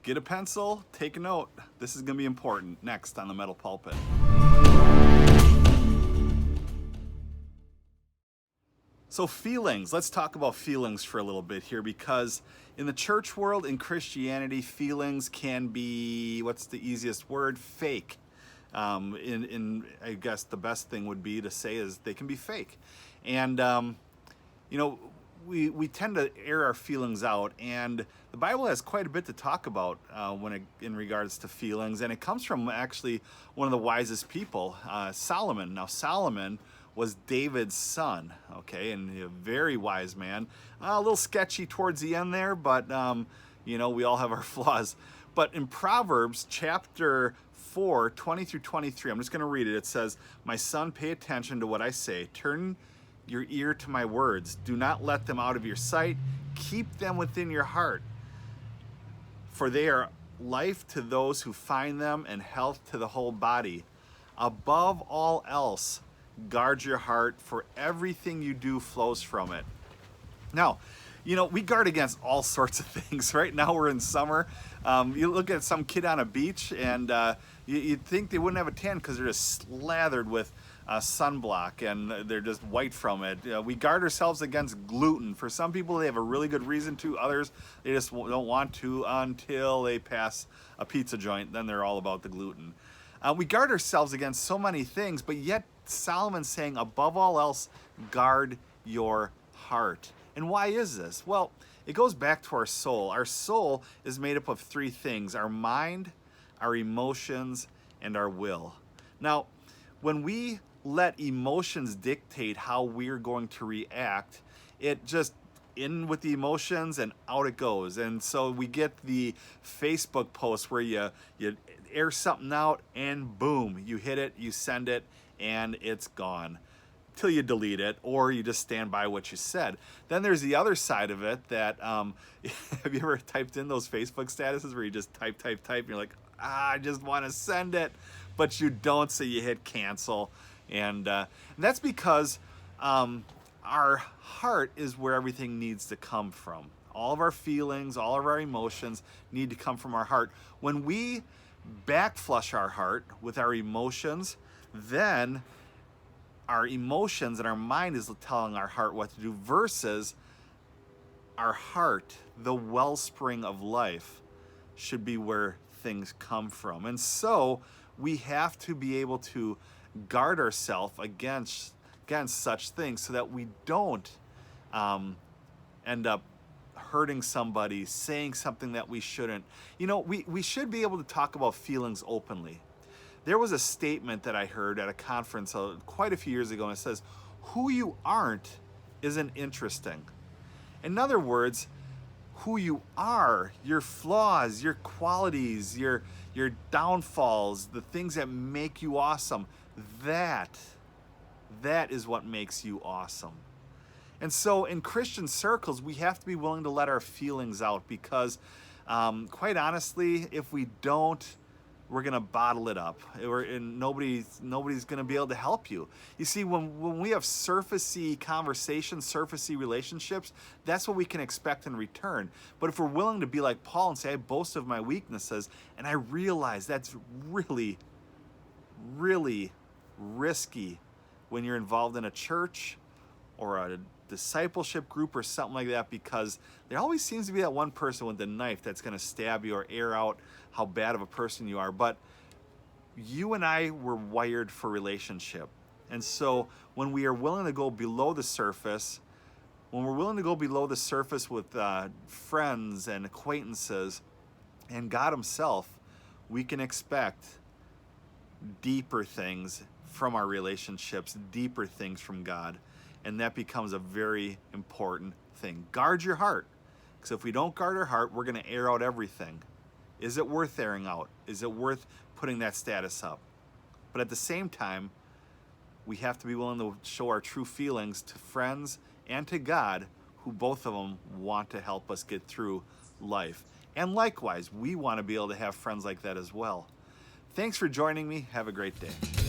Get a pencil, take a note. This is going to be important next on the Metal Pulpit. So feelings, let's talk about feelings for a little bit here, because in the church world, in Christianity, feelings can be, what's the easiest word? Fake. I guess the best thing would be to say is they can be fake. And, we tend to air our feelings out, and the Bible has quite a bit to talk about in regards to feelings, and it comes from actually one of the wisest people, Solomon. Now, Solomon was David's son, okay, and a very wise man. A little sketchy towards the end there, but, we all have our flaws. But in Proverbs chapter 4, 20 through 23, I'm just going to read it. It says, "My son, pay attention to what I say. Turn your ear to my words. Do not let them out of your sight. Keep them within your heart. For they are life to those who find them and health to the whole body. Above all else, guard your heart, for everything you do flows from it." Now, we guard against all sorts of things. Right now we're in summer. You look at some kid on a beach, and you'd think they wouldn't have a tan because they're just slathered with sunblock, and they're just white from it. We guard ourselves against gluten. For some people, they have a really good reason to. Others, they just don't want to until they pass a pizza joint. Then they're all about the gluten. We guard ourselves against so many things, but yet Solomon's saying, above all else, guard your heart. And why is this? Well, it goes back to our soul. Our soul is made up of three things: our mind, our emotions, and our will. Now, when we let emotions dictate how we're going to react, it just in with the emotions and out it goes. And so we get the Facebook post where you air something out and boom, you hit it, you send it, and it's gone till you delete it, or you just stand by what you said. Then there's the other side of it that, have you ever typed in those Facebook statuses where you just type, and you're like, I just want to send it, but you don't, so you hit cancel. And that's because our heart is where everything needs to come from. All of our feelings, all of our emotions need to come from our heart. When we backflush our heart with our emotions, then our emotions and our mind is telling our heart what to do, versus our heart, the wellspring of life, should be where things come from. And so we have to be able to guard ourselves against such things so that we don't end up hurting somebody, saying something that we shouldn't. We should be able to talk about feelings openly. There was a statement that I heard at a conference quite a few years ago, and it says, who you aren't isn't interesting. In other words, who you are, your flaws, your qualities, your downfalls, the things that make you awesome, that is what makes you awesome. And so in Christian circles, we have to be willing to let our feelings out, because quite honestly, if we don't, we're going to bottle it up, and nobody's going to be able to help you. You see, when we have surfacey conversations, surfacey relationships, that's what we can expect in return. But if we're willing to be like Paul and say, I boast of my weaknesses, and I realize that's really, really risky when you're involved in a church or a discipleship group or something like that, because there always seems to be that one person with the knife that's going to stab you or air out how bad of a person you are. But you and I were wired for relationship. And so when we are willing to go below the surface, when we're willing to go below the surface with friends and acquaintances and God himself, we can expect deeper things from our relationships, deeper things from God. And that becomes a very important thing. Guard your heart. Because if we don't guard our heart, we're going to air out everything. Is it worth airing out? Is it worth putting that status up? But at the same time, we have to be willing to show our true feelings to friends and to God, who both of them want to help us get through life. And likewise, we want to be able to have friends like that as well. Thanks for joining me. Have a great day.